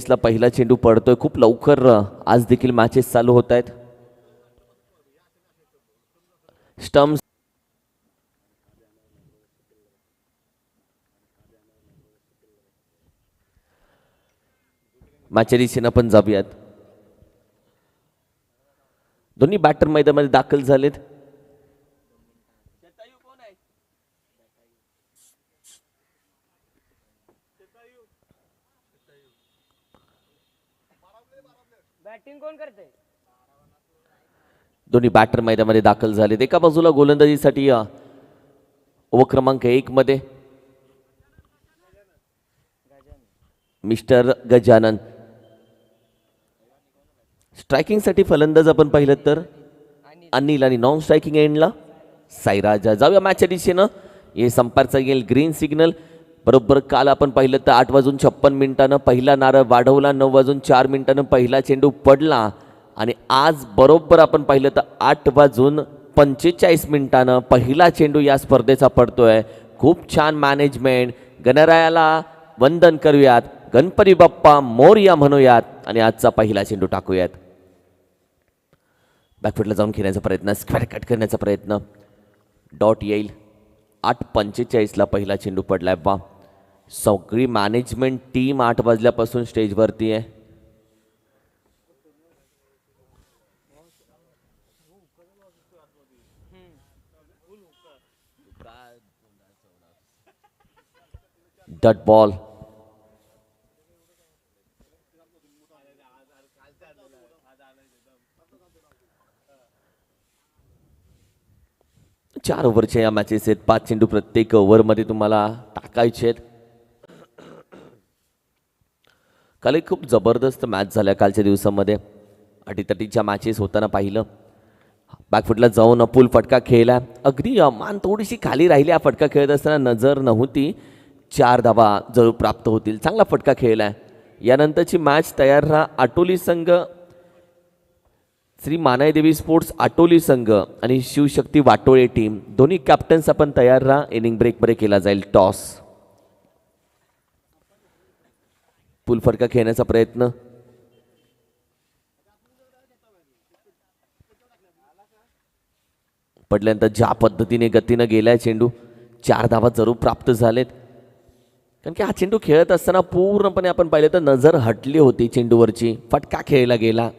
ला पहिला चेंडू पडतोय खूप लवकर आज देखील मॅचेस चालू होत आहेत. स्टम्प्स मॅचच्या दिशेनं पण जाऊयात. दोन्ही बॅटर मैदानामध्ये दाखल झालेत. बॅटिंग कोण करते? दोन्ही बॅटर मैदानामध्ये दाखल झालेत. एका बाजूला गोलंदाजीसाठी ओव्हर क्रमांक 1 मध्ये मिस्टर गजानन. स्ट्रायकिंग साठी फलंदाज आपण पाहिलं तर अनिल आणि नॉन स्ट्रायकिंग एंडला साईराज. जाऊया मॅचच्या दिशेनं. हे संपारचा येईल ग्रीन सिग्नल. बरोबर काल आपण पाहिलं तर 8:56 पहिला नारळ वाढवला, 9:04 पहिला चेंडू पडला आणि आज बरोबर आपण पाहिलं तर 8:45 पहिला चेंडू या स्पर्धेचा पडतोय. खूप छान मॅनेजमेंट. गणरायाला वंदन करूयात, गणपती बाप्पा मोरया म्हणूयात आणि आजचा पहिला चेंडू टाकूयात. बॅकफुटला जाऊन खेळण्याचा प्रयत्न, स्क्वेअर कट करण्याचा प्रयत्न, डॉट येईल. 8:45 पहिला चेंडू पडलाय. बा सगळी मॅनेजमेंट टीम 8 वाजल्यापासून स्टेजवरती आहे. Dot ball. चार ओव्हरच्या या मॅचेस आहेत. 5 चेंडू प्रत्येक ओव्हरमध्ये तुम्हाला टाकायचे आहेत. काल एक खूप जबरदस्त मॅच झाल्या कालच्या दिवसामध्ये. अटीतटीच्या मॅचेस होताना पाहिलं. बॅकफुटला जाऊन पूल फटका खेळला. अगदी मान थोडीशी खाली राहिली. हा फटका खेळत असताना नजर नव्हती. 4 धावा जरूर प्राप्त होतील. चांगला फटका खेळलाय. यानंतरची मॅच तयार राहा. आटोली संघ, श्री मानाईदेवी स्पोर्ट्स आटोली संघ आणि शिवशक्ती वाटोळे टीम दोन्ही कॅप्टन्स आपण तयार राहा. इनिंग ब्रेकमध्ये केला जाईल टॉस. पूल फटका खेळण्याचा प्रयत्न. पडल्यानंतर ज्या पद्धतीने गतीनं गेलाय चेंडू, 4 धावा जरूर प्राप्त झालेत. कारण की हा चेंडू खेळत असताना पूर्णपणे आपण पाहिलं तर नजर हटली होती चेंडूवरची. फटका खेळला गेला.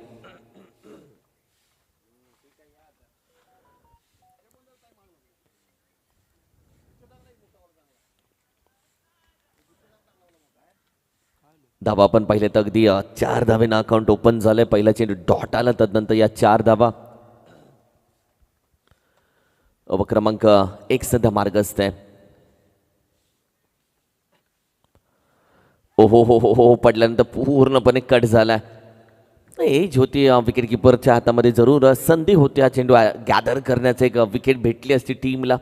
धावा आपण पाहिले तर अगदी 4 धावेनं अकाउंट ओपन झालंय. पहिला चेंडू डॉट आला, तदनंतर या 4 धावा. ओव्हर क्रमांक 1 सध्या मार्गस्थ आहे. ओहो हो हो हो पडल्यानंतर पूर्णपणे कट झाला. एज होती विकेट किपरच्या हातामध्ये. जरूर संधी होती हा चेंडू गॅदर करण्याचं. एक विकेट भेटली असती टीमला.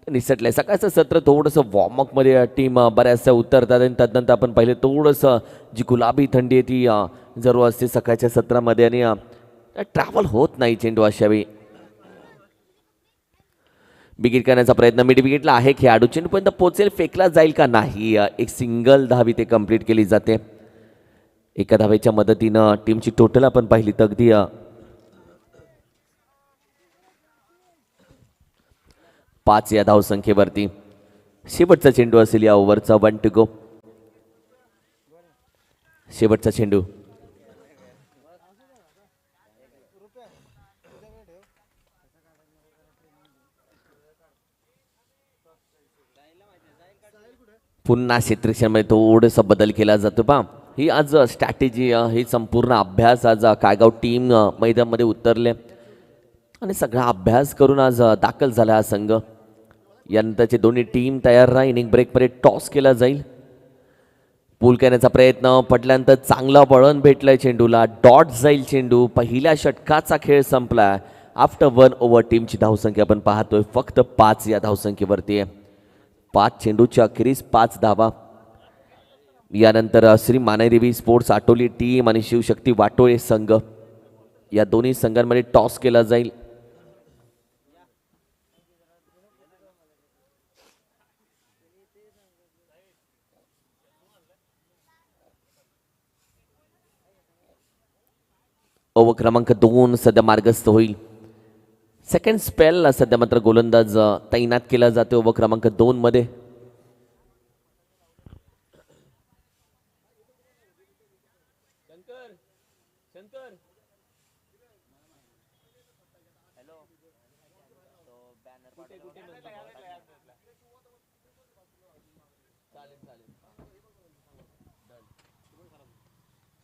निसटलंय. सकाळचं सत्र थोडंसं वॉर्मअपमध्ये टीम बऱ्याचशा उतरतात आणि तदनंतर आपण पाहिलं थोडंसं जी गुलाबी थंडी आहे ती जरूर असते सकाळच्या सत्रामध्ये आणि ट्रॅव्हल होत नाही चेंडू अशावेळी. विकेट करण्याचा प्रयत्न. मिड विकेटला आहे खेळाडू. चेंडूपर्यंत पोहोचेल, फेकला जाईल का नाही. एक सिंगल धावी ते कंप्लीट केली जाते. एका धावेच्या मदतीनं टीमची टोटल आपण पाहिली तर अगदी 5 या धावसंख्येवरती. शेवटचा चेंडू असेल या ओव्हरचा. 1 टू गो. शेवटचा चेंडू. पुन्हा क्षेत्रक्षणामध्ये थोडंसं बदल केला जातो. पहा ही आज स्ट्रॅटेजी, ही संपूर्ण अभ्यास आज कायगाव टीम मैदानामध्ये उतरले आणि सगळा अभ्यास करून आज दाखल झाला हा संघ. यानंतरचे दोन्ही टीम तयार राहा. इनिंग ब्रेकमध्ये टॉस केला जाईल. पूल करण्याचा प्रयत्न. पडल्यानंतर चांगला वळण भेटलंय चेंडूला. डॉट जाईल चेंडू. पहिल्या षटकाचा खेळ संपला. आफ्टर 1 ओव्हर टीमची धावसंख्या आपण पाहतोय फक्त 5 या धावसंख्येवरती आहे. 5 चेंडूच्या अखेरीस 5 धावा. यानंतर श्री मानाईदेवी स्पोर्ट्स आटोली टीम आणि शिवशक्ती वाटोळे संघ या दोन्ही संघांमध्ये टॉस केला जाईल. ओव्हर क्रमांक 2 सध्या मार्गस्थ होईल. सेकंड स्पेलला सध्या मात्र गोलंदाज तैनात केला जातो ओव्हर क्रमांक 2 मध्ये.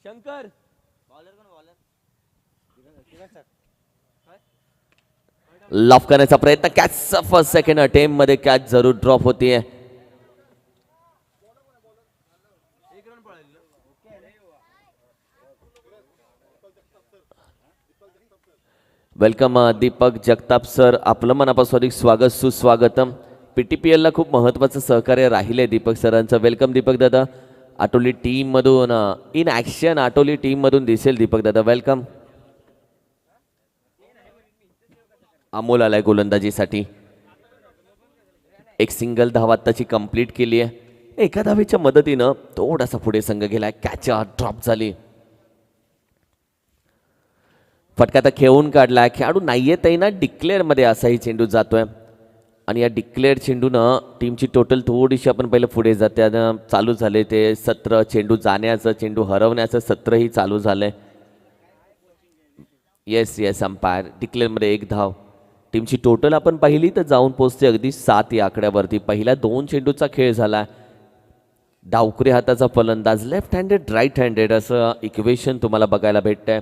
शंकर लॉफ करण्याचा प्रयत्न, कॅचचा फर्स्ट सेकंड अटेम्प्ट मध्ये कॅच जरूर ड्रॉप होतीये. वेलकम दीपक जगताप सर, आपलं मनापासून स्वागत सुस्वागतम. PTPL ला खूप महत्त्वाचं सहकार्य राहिले दीपक सरांचं. वेलकम दीपक दादा. आटोली टीम मधून इन ॲक्शन आटोली टीम मधून दिसेल दीपक दादा. वेलकम. अमोल आलाय गोलंदाजीसाठी. एक सिंगल धाव आत्ताची कंप्लीट केली आहे. एका धावेच्या मदतीनं थोडासा पुढे संघ गेलाय. कॅच ड्रॉप झाली. फटका आता खेळून काढला. खेळाडू नाहीये तैना डिक्लेअर मध्ये असाही चेंडू जातोय आणि या डिक्लेअर चेंडूनं टीमची टोटल थोडीशी आपण पहिलं पुढे जात्यानं चालू झाले ते सत्र. चेंडू जाण्याचं चेंडू हरवण्याचं सत्रही चालू झालंय. येस अंपायर डिक्लेअरमध्ये 1 धाव. टीमची टोटल आपण पाहिली तर जाऊन पोहोचते अगदी 7 या आकड्यावरती. पहिल्या 2 चेंडूचा खेळ झाला. डावकुरे हाताचा फलंदाज, लेफ्ट हँडेड राईट हँडेड असं इक्वेशन तुम्हाला बघायला भेटतंय.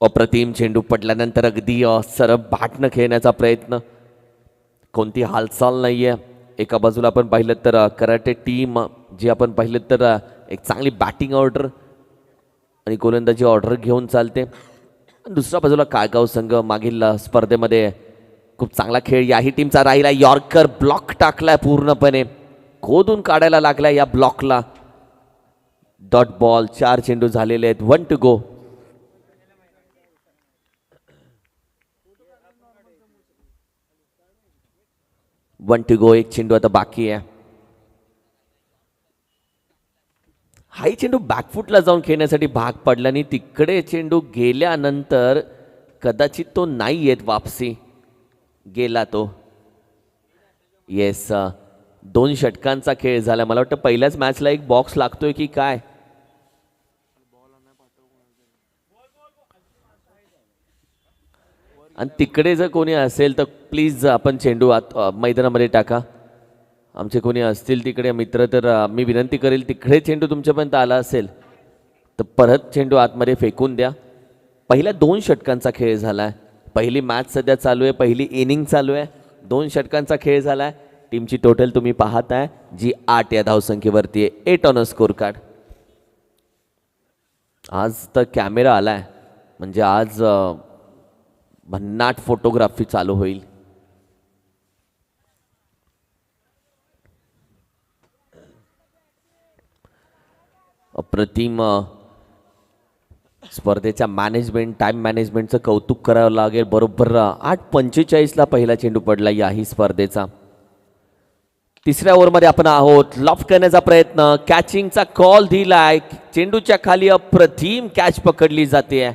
अप्रतिम चेंडू पडल्यानंतर अगदी सरळ बाटनं खेळण्याचा प्रयत्न. कोणती हालचाल नाहीये. एका बाजूला आपण पाहिलं तर कराटे टीम जी आपण पाहिलं तर एक चांगली बॅटिंग ऑर्डर आणि गोलंदाजी ऑर्डर घेऊन चालते. दुसऱ्या बाजूला काळगाव संघ मागील स्पर्धेमध्ये खूप चांगला खेळ याही टीमचा राहिला. यॉर्कर ब्लॉक टाकलाय पूर्णपणे. खोदून काढायला लागला या ब्लॉकला. Dot ball. 4 चेंडू झालेले आहेत. 1 to go. एक चेंडू आता बाकी आहे. हाही चेंडू बॅकफुटला जाऊन खेळण्यासाठी भाग पडला आणि तिकडे चेंडू गेल्यानंतर कदाचित तो नाही येत वापसी. गेला तो. येस 2 षटकांचा खेळ झाला. मला वाटतं पहिल्याच मॅचला एक बॉक्स लागतोय की काय. आणि तिकडे जर कोणी असेल तर प्लीज आपण चेंडू मैदानामध्ये टाका. आमचे कोणी असतील तिकडे मित्र तर मी विनंती करेल तिकडे चेंडू तुमच्यापर्यंत आला असेल तर परत चेंडू आतमध्ये फेकून द्या. पहिल्या 2 षटकांचा खेळ झाला आहे. पहिली मॅच सध्या चालू आहे. पहिली इनिंग चालू आहे. 2 षटकांचा खेळ झाला आहे. टीमची टोटल तुम्ही पाहताय जी 8 या धावसंख्येवरती आहे. 8 ऑन अ स्कोर कार्ड. आज तर कॅमेरा आलाय म्हणजे आज भन्नाट फोटोग्राफी चालू होईल. अप्रतिम स्पर्धेच्या मॅनेजमेंट टाइम मॅनेजमेंटचं कौतुक करावं लागेल. बरोबर 8:45 पहिला चेंडू पडला याही स्पर्धेचा. तिसऱ्या ओव्हरमध्ये आपण आहोत. लॉफ्ट करण्याचा प्रयत्न. कॅचिंगचा कॉल दिलाय. चेंडूच्या खाली अप्रतिम कॅच पकडली जाते.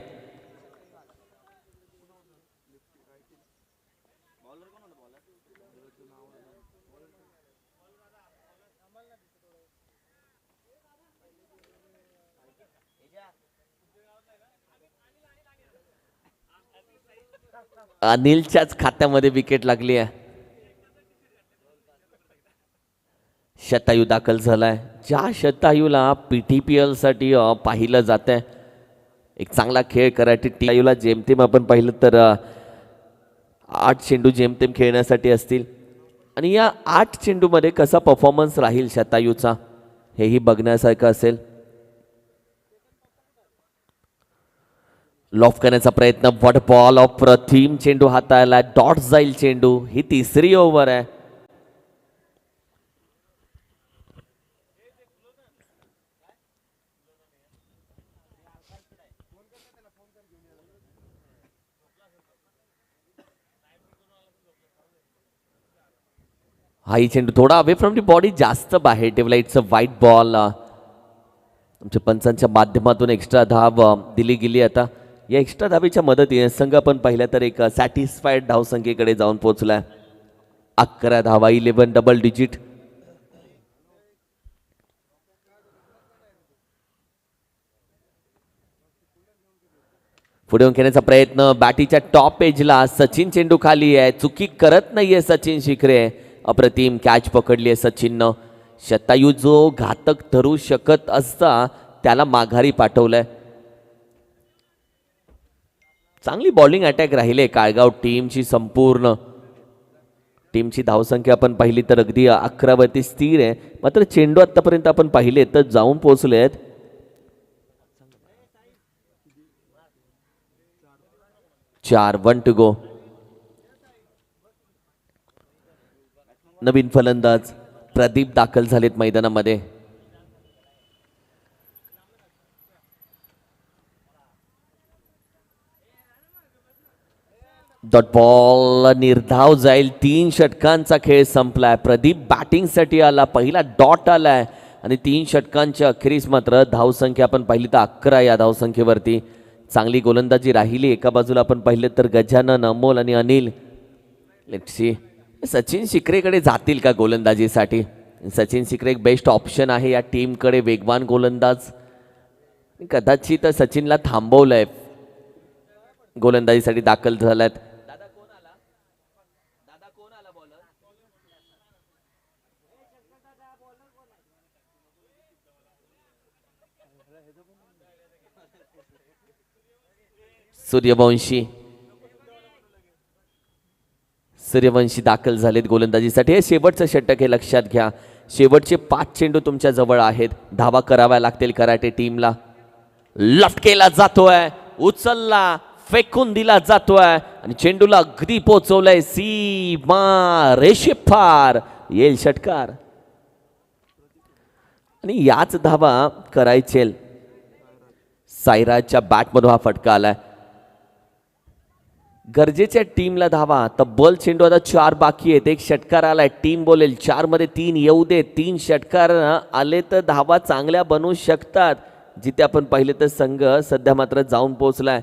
अनिलच्याच खात्यामध्ये विकेट लागली आहे. शतायू दाखल झालाय. ज्या शतायूला PTPL साठी पाहिलं जात आहे. एक चांगला खेळ कराटे टीमला जेमतेम आपण पाहिलं तर 8 चेंडू जेमतेम खेळण्यासाठी असतील आणि या 8 चेंडूमध्ये कसा परफॉर्मन्स राहील शतायूचा हेही बघण्यासारखं असेल. लॉफ करण्याचा प्रयत्न. What ball. अप्रतिम चेंडू हाताळला. डॉट जाईल चेंडू. ही 3री ओव्हर आहे. हाही चेंडू थोडा अवे फ्रॉम दी बॉडी जास्त बाहेर ठेवला. इट्स अ वाईट बॉल. आमच्या पंचांच्या माध्यमातून एक्स्ट्रा धाव दिली गेली. आता या एक्स्ट्रा धावेच्या मदतीने संघ आपण पाहिला तर एक सॅटिस्फाईड धावसंख्येकडे जाऊन पोहोचलाय. 11 धावा, 11 डबल डिजिट. पुढे येऊन खेळण्याचा प्रयत्न, बॅटीच्या टॉप एजला सचिन चेंडू खाली आहे, चुकी करत नाहीये सचिन शिखरे. अप्रतिम कॅच पकडली आहे सचिननं. शतायू जो घातक ठरू शकत असता त्याला माघारी पाठवलंय. चांगली बॉलिंग अटॅक राहिले काळगाव टीमची. संपूर्ण टीमची धावसंख्या आपण पाहिली तर अगदी 11 वरती स्थिर आहे. मात्र चेंडू आतापर्यंत आपण पाहिले तर जाऊन पोहोचलेत 4. 1 to go. नवीन फलंदाज प्रदीप दाखल झालेत मैदानामध्ये. डॉट बॉल निर्धाव जाईल. 3 षटकांचा खेळ संपलाय. प्रदीप बॅटिंगसाठी आला, पहिला डॉट आलाय आणि 3 षटकांच्या अखेरीस मात्र धावसंख्या आपण पाहिली तर 11 या धावसंख्येवरती. चांगली गोलंदाजी राहिली. एका बाजूला आपण पाहिलं तर गजानन, अमोल आणि अनिल. लेट्स सी सचिन शिखरेकडे जातील का गोलंदाजीसाठी. सचिन शिखरे एक बेस्ट ऑप्शन आहे या टीमकडे. वेगवान गोलंदाज. कदाचित सचिनला थांबवलंय. गोलंदाजीसाठी दाखल झाल्यात. सूर्यवंशी दाखल झालेत गोलंदाजीसाठी. हे शेवटचं षटक हे लक्षात घ्या. शेवटचे 5 चेंडू तुमच्या जवळ आहेत. धावा कराव्या लागतील कराटे टीमला. लफ्ट केला जातोय, उचलला, फेकून दिला जातोय आणि चेंडूला अगदी पोहोचवलंय सीमा रेषेपार. येईल षटकार आणि याच धावा करायचे. सायराजच्या बॅटमधून हा फटका आलाय. गरजेच्या टीमला धावा. तब्बल चेंडू आता 4 बाकी आहेत. 1 षटकार आलाय. टीम बोलेल 4 मध्ये 3 येऊ दे. 3 षटकार आले तर धावा चांगल्या बनवू शकतात. जिथे आपण पाहिले तर संघ सध्या मात्र जाऊन पोहोचलाय.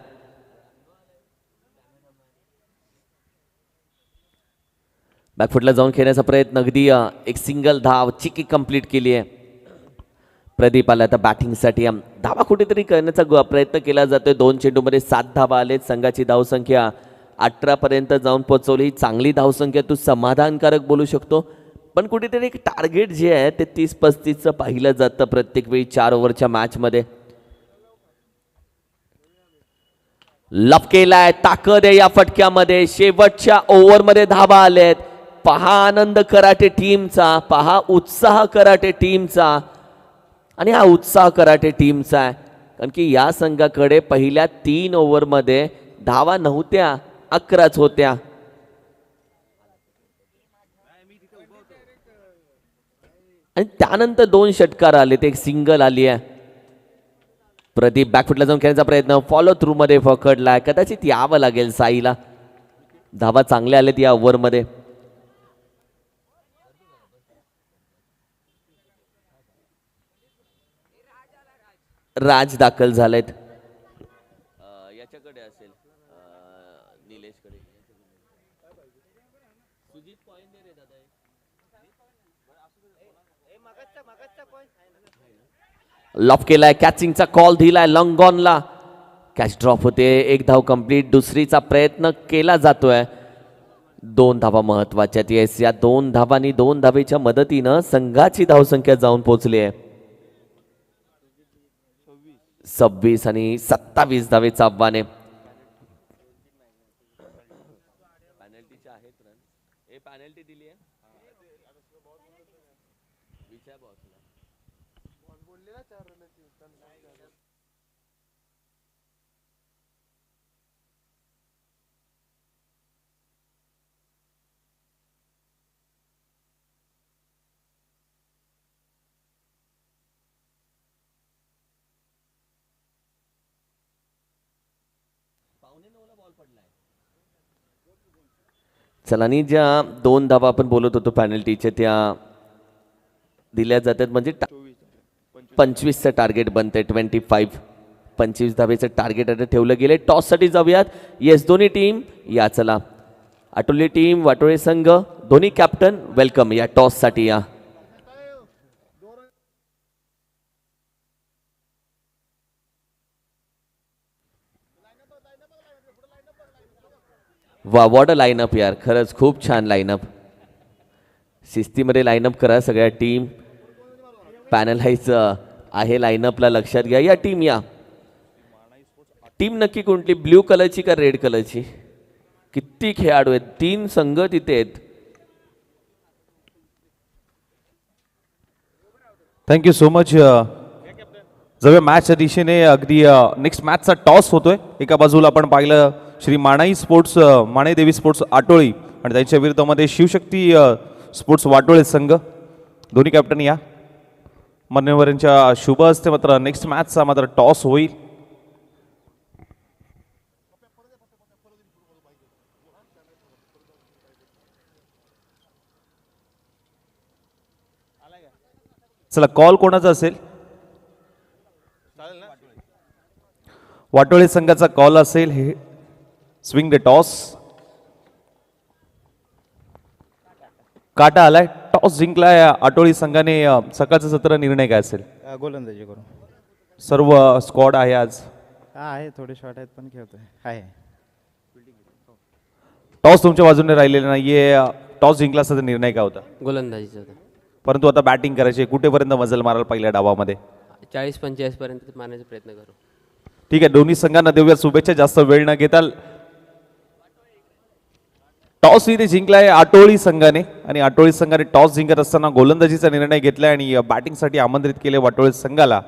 बॅकफुटला जाऊन खेळण्याचा प्रयत्न. अगदी एक सिंगल धाव चिकी कंप्लीट केली आहे. प्रदीप आला आता बॅटिंगसाठी. धावा कुठेतरी करण्याचा प्रयत्न केला जातोय. 2 चेंडूमध्ये 7 धावा आलेत. संघाची धावसंख्या 18 पर्यंत जाऊन पोहोचवली. चांगली धावसंख्या, तू समाधानकारक बोलू शकतो. पण कुठेतरी एक टार्गेट जे आहे ते 30-35चं पाहिलं जातं प्रत्येक वेळी 4 ओव्हरच्या मॅचमध्ये. लप केलाय, ताकद आहे या फटक्यामध्ये. शेवटच्या ओव्हरमध्ये धावा आलेत. पहा आनंद कराटे टीमचा, पहा उत्साह कराटे टीमचा. आणि हा उत्साह कराटे टीमचा आहे कारण की या संघाकडे पहिल्या 3 ओव्हरमध्ये धावा नव्हत्या, 11च होत्या. आणि त्यानंतर 2 षटकार आले. एक सिंगल आली आहे. प्रदीप बॅकफुटला जाऊन खेळण्याचा प्रयत्न, फॉलो थ्रू मध्ये पकडलाय. कदाचित यावं लागेल साईला. धावा चांगल्या आलेत या ओव्हरमध्ये. राज दाखल झालेत. याच्याकडे असेल निलेशकडे. लॉफ केलाय. कॅचिंगचा कॉल दिलाय लॉंगॉनला. कॅच ड्रॉप होते. 1 धाव कंप्लीट. दुसरीचा प्रयत्न केला जातोय. 2 धावा महत्वाच्या. येस, या 2 धावांनी 2 धावेच्या मदतीनं संघाची धावसंख्या जाऊन पोहोचली आहे 26 आणि 27 धावेचं आव्हान आहे. पेनल्टी दिली आहे. चला, आणि ज्या 2 धावा आपण बोलत होतो पॅनल्टीच्या त्या दिल्या जातात म्हणजे 25चं टार्गेट बनते 25. 25 धावेचं टार्गेट आता ठेवलं गेले. टॉससाठी जाऊयात. येस, दोन्ही टीम या. चला, आटोली टीम, वाटोळे संघ, दोन्ही कॅप्टन वेलकम या टॉससाठी या. वा, वॉट अ लाईनअप यार, खरंच खूप छान लाईनअप. शिस्तीमध्ये लाईनअप करा सगळ्या टीम. पॅनलाइज आहे लाईनअपला, लक्षात घ्या. या टीम या. टीम नक्की कोणती, ब्ल्यू कलरची का रेड कलरची? किती खेळाडू आहेत, 3 संघ तिथे आहेत. Thank you so much. जवळ मॅचच्या दिशेने अगदी नेक्स्ट मॅचचा टॉस होतोय. एका बाजूला आपण पाहिलं श्री माणाई स्पोर्ट्स, माणेदेवी स्पोर्ट्स आटोळी आणि त्यांच्या विरुद्धमध्ये शिवशक्ती स्पोर्ट्स वाटोळे संघ. दोन्ही कॅप्टन या. मान्यवरांच्या शुभ हस्ते मात्र नेक्स्ट मॅचचा मात्र टॉस होईल. चला, कॉल कोणाचा असेल? वाटोळे संघाचा कॉल असेल. हे स्विंग द टॉस. काटा आलाय. टॉस जिंकलाय आटोळी संघाने. सकाळचं सत्र निर्णय काय असेल? गोलंदाजी करू. सर्व स्क्वॉड आहे आज. हा आहे, थोडे शॉर्ट आहेत पण खेळतोय. आहे. टॉस तुमच्या बाजूने राहिलेला नाहीये. टॉस जिंकला असता तर निर्णय काय होता? गोलंदाजीचं होतं. परंतु आता बॅटिंग करायची. कुठेपर्यंत मजल माराल पहिल्या डावामध्ये? 40-45 पर्यंत मारण्याचा प्रयत्न करू. ठीक आहे, दोन्ही संघांना देऊया शुभेच्छा. जास्त वेळ न घेता टॉस इथे जिंकलाय आटोळी संघाने आणि आटोळी संघाने टॉस जिंकत असताना गोलंदाजीचा निर्णय घेतलाय आणि बॅटिंगसाठी आमंत्रित केले वाटोळी संघाला.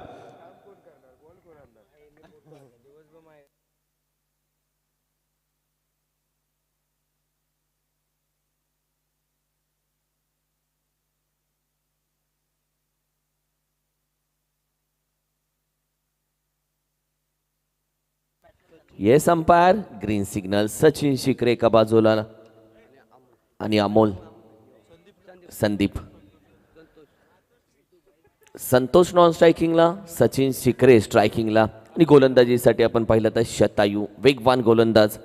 Yes umpire, green signal. Sachin Shikre एका बाजूला आणि अमोल, संदीप, संतोष नॉन स्ट्रायकिंगला, सचिन शिकरे स्ट्रायकिंगला आणि गोलंदाजीसाठी आपण पाहिलं तर शतायू, वेगवान गोलंदाज.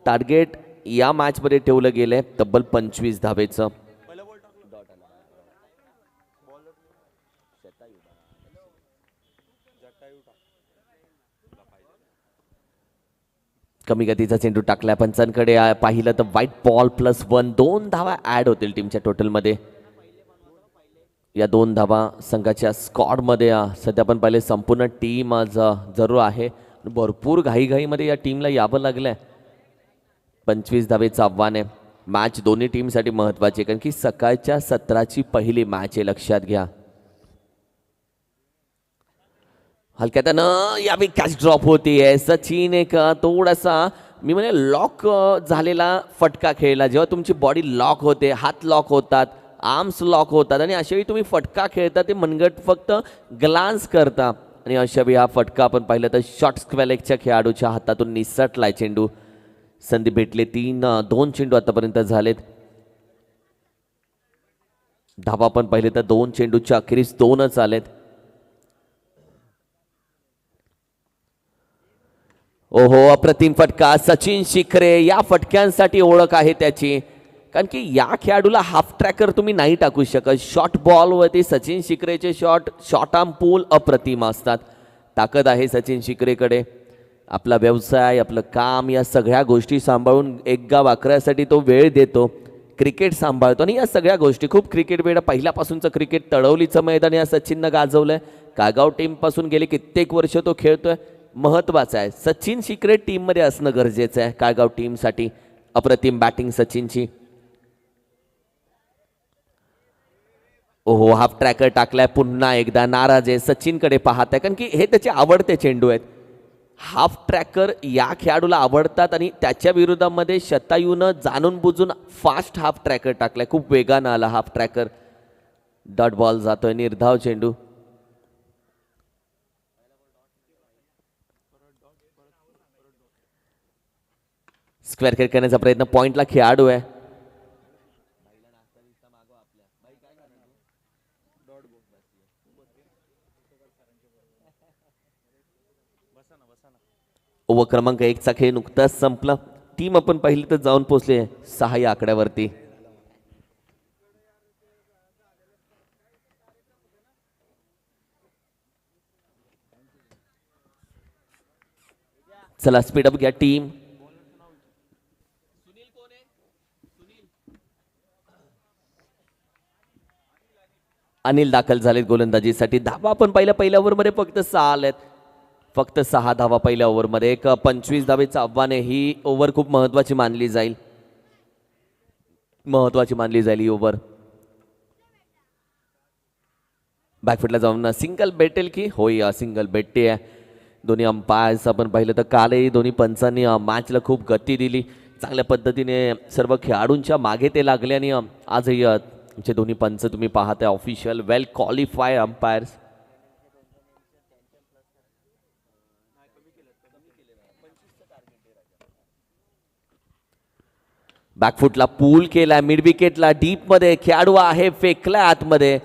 टार्गेट या मॅचमध्ये ठेवलं गेलंय तब्बल 25 धावेचं. कमी गतीचा चेंडू टाकलाय पंचांकडे. पाहिलं तर व्हाईट बॉल +1. 2 धावा ऍड होतील टीमच्या टोटलमध्ये. या 2 धावा संघाच्या स्क्वॉडमध्ये सध्या आपण पाहिले संपूर्ण टीम आज जरूर आहे. भरपूर घाईघाईमध्ये या टीमला यावं लागलंय. 25 धावेचं आव्हान आहे. मॅच दोन्ही टीमसाठी महत्वाची, कारण की सकाळच्या सत्राची पहिली मॅच आहे, लक्षात घ्या. हलक्यानं यावेळी कॅच ड्रॉप होतीये. सचिन एक थोडासा मी म्हणे लॉक झालेला फटका खेळला. जेव्हा तुमची बॉडी लॉक होते, हात लॉक होतात, आर्म्स लॉक होतात आणि अशावेळी तुम्ही फटका खेळता, ते मनगट फक्त ग्लान्स करता आणि अशावेळी हा फटका आपण पाहिलं तर शॉर्ट स्क्वेलेकच्या खेळाडूच्या हातातून निसटलाय चेंडू. संधी भेटले 2 चेंडू आतापर्यंत झालेत. धावा आपण पाहिले तर 2 चेंडूच्या अखेरीस 2च आलेत. ओहो, अप्रतिम फटका. सचिन शिखरे, या फटक्यांसाठी ओळख आहे त्याची, कारण की या खेळाडूला हाफ ट्रॅकर तुम्ही नाही टाकू शकत. शॉर्ट बॉलवरती सचिन शिखरेचे शॉर्ट आर्म पूल अप्रतिम असतात. ताकद आहे सचिन शिखरेकडे. आपला व्यवसाय, आपलं काम, या सगळ्या गोष्टी सांभाळून एक गाव आकरासाठी तो वेळ देतो. क्रिकेट सांभाळतो आणि या सगळ्या गोष्टी खूप क्रिकेट वेळ पहिल्यापासूनचं क्रिकेट तळवलीचं मैदान या सचिननं गाजवलंय. कागाव टीमपासून गेले कित्येक वर्ष तो खेळतोय. महत्वाचं आहे, सचिन शिखरे टीममध्ये असणं गरजेचं आहे काळगाव टीमसाठी. अप्रतिम बॅटिंग सचिनची. ओहो, हाफ ट्रॅकर टाकलाय. पुन्हा एकदा नाराज आहे, सचिनकडे पाहत आहे, कारण की हे त्याचे आवडते चेंडू आहेत. हाफ ट्रॅकर या खेळाडूला आवडतात आणि त्याच्या विरोधामध्ये शतायूनं जाणून बुजून फास्ट हाफ ट्रॅकर टाकलाय. खूप वेगानं आला हाफ ट्रॅकर. डॉट बॉल जातोय, निर्धाव चेंडू. स्क्वेअर खेळ करण्याचा प्रयत्न, पॉइंटला खेळाडू आहे. ओव्हर क्रमांक 1चा खेळ नुकताच संपला. टीम आपण पाहिली तर जाऊन पोहोचले 6 या आकड्यावरती. चला स्पीडअप घ्या टीम. अनिल दाखल झालेत गोलंदाजीसाठी. धावा आपण पहिल्या ओव्हरमध्ये फक्त 6 आलेत. फक्त 6 धावा पहिल्या ओव्हरमध्ये. एक 25 धावेचं आव्हान आहे. ही ओव्हर खूप महत्वाची मानली जाईल. ही ओव्हर. बॅकफुटला जाऊन सिंगल भेटेल की होय, सिंगल भेटते आहे. दोन्ही अंपायर्स आपण पाहिलं तर कालही दोन्ही पंचांनी मॅचला खूप गती दिली. चांगल्या पद्धतीने सर्व खेळाडूंच्या मागे ते लागले आणि आजही आमचे दोन्ही पंच तुम्ही पाहताय ऑफिशियल वेल क्वालिफाईड अंपायर्स. बॅकफुटला पूल केलाय, मिड विकेटला डीप मध्ये खेळाडू आहे, फेकलाय आतमध्ये.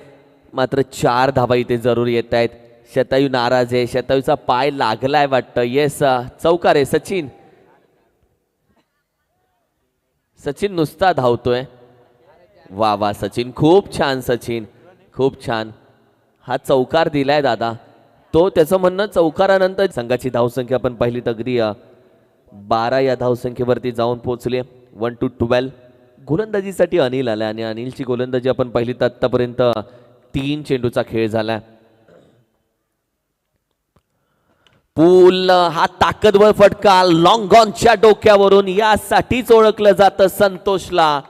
मात्र 4 धावा इथे जरूर येत आहेत. शतायू नाराज आहे. शतायूचा पाय लागलाय वाटतं. येस, चौकार आहे. सचिन नुसता धावतोय. वा सचिन, खूप छान सचिन, खूप छान. हा चौकार दिलाय दादा. तो त्याचं म्हणणं चौकारानंतर संघाची धावसंख्या आपण पाहिली तर अगदी 12 या धावसंख्येवरती जाऊन पोहोचली. 1-12. गोलंदाजीसाठी अनिल आला आणि अनिलची गोलंदाजी आपण पाहिली तर आतापर्यंत 3 चेंडूचा खेळ झाला. पूल हा ताकदवर फटका लॉंग ऑनच्या डोक्यावरून. यासाठीच ओळखलं जातं संतोषला.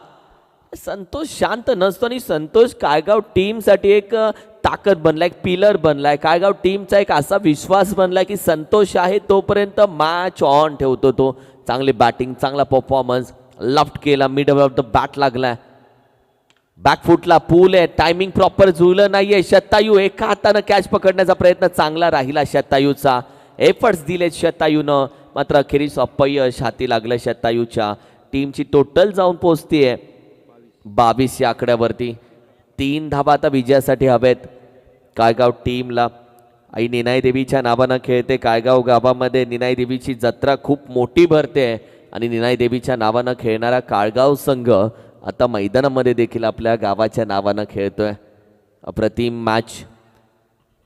संतोष शांत नसतो आणि संतोष कायगाव टीमसाठी एक ताकद बनलाय, एक पिलर बनलाय. कायगाव टीमचा एक असा विश्वास बनलाय की संतोष आहे तोपर्यंत मॅच ऑन ठेवतो तो. चांगली बॅटिंग, चांगला परफॉर्मन्स. लेफ्ट केला, मिडल ऑफ द बॅट लागलाय. बॅकफुटला पूल आहे, टायमिंग प्रॉपर जुळलं नाहीये. शतायू एका हातानं कॅच पकडण्याचा प्रयत्न चांगला राहिला शतायूचा. एफर्ट्स दिलेत शतायूनं, मात्र अखेरीस अपयश हाती लागलं शतायूच्या. टीमची टोटल जाऊन पोहोचतीये 22 या आकड्यावरती. 3 धावा आता विजयासाठी हवेत कायगाव टीमला. आई निनाई देवीच्या नावानं खेळते कायगाव गावामध्ये. निनाई देवीची जत्रा खूप मोठी भरते आणि निनाई देवीच्या नावानं खेळणारा काळगाव संघ आता मैदानामध्ये देखील आपल्या गावाच्या नावानं खेळतोय. अप्रतिम मॅच.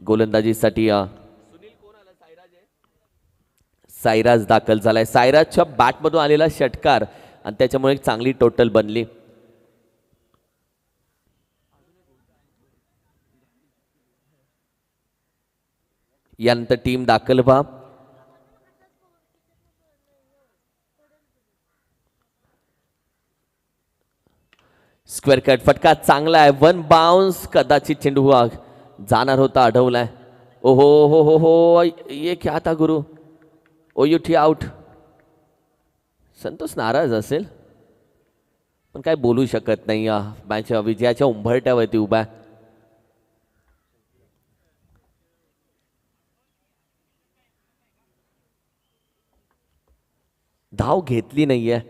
गोलंदाजीसाठी साईराज दाखल झालाय. साईराजच्या बॅटमधून आलेला षटकार आणि त्याच्यामुळे एक चांगली टोटल बनली. यानंतर टीम दाखल व्हा. स्क्वेअर कट फटका चांगला आहे. 1 बाउन्स. कदाचित चेंडू जाणार होता, अडवलाय. ओहो हो हो हो, ये क्या था गुरु. ओ युठी आउट. संतोष नाराज असेल पण काय बोलू शकत नाही. मॅच विजयाच्या उंबरट्यावरती उभा. धाव घेतली नाहीये.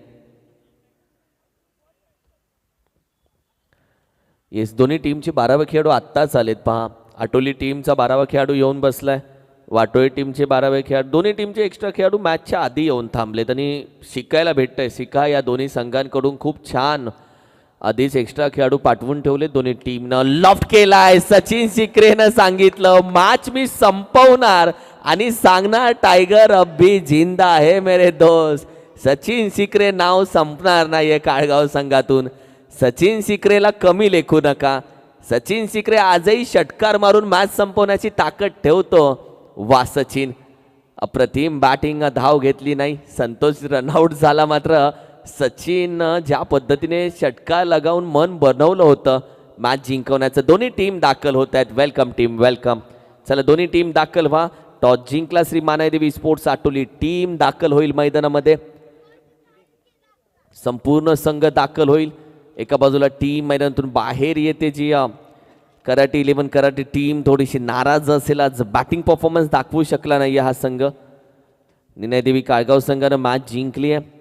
येस, दोन्ही टीमचे 12वे खेळाडू आत्ताच आलेत. पहा, आटोली टीमचा 12वा खेळाडू येऊन बसलाय. वाटोळी टीमचे 12वे खेळाडू. दोन्ही टीमचे एक्स्ट्रा खेळाडू मॅचच्या आधी येऊन थांबलेत आणि शिकायला भेटतंय. शिका या दोन्ही संघांकडून. खूप छान आधीच एक्स्ट्रा खेळाडू पाठवून ठेवले दोन्ही टीमनं. लॉफ्ट केलाय. सचिन सिक्रेनं सांगितलं मॅच मी संपवणार आणि सांगणार टायगर अभी जिंदा है मेरे दोस्त. सचिन सिक्रे नाव संपणार नाहीये काळगाव संघातून. सचिन सिक्रेला कमी लेखू नका. सचिन सिक्रे आजही षटकार मारून मॅच संपवण्याची ताकद ठेवतो. वा सचिन, अप्रतिम बॅटिंग. धाव घेतली नाही. संतोष रनआउट झाला. मात्र सचिन ज्या पद्धतीने षटकार लगावून मन बनवलं होतं मॅच जिंकवण्याचं. दोन्ही टीम दाखल होत आहेत. Welcome team, welcome. चला दोन्ही टीम दाखल व्हा. टॉस जिंकला श्री मानाईदेवी स्पोर्ट्स आटोली टीम दाखल होईल मैदानामध्ये. संपूर्ण संघ दाखल होईल. एका बाजूला टीम मैदानातून बाहेर येते जी कराटे 11 कराटे टीम थोडीशी नाराज असेल. आज बॅटिंग परफॉर्मन्स दाखवू शकला नाही हा संघ. निनाई देवी काळगाव संघानं मॅच जिंकली आहे.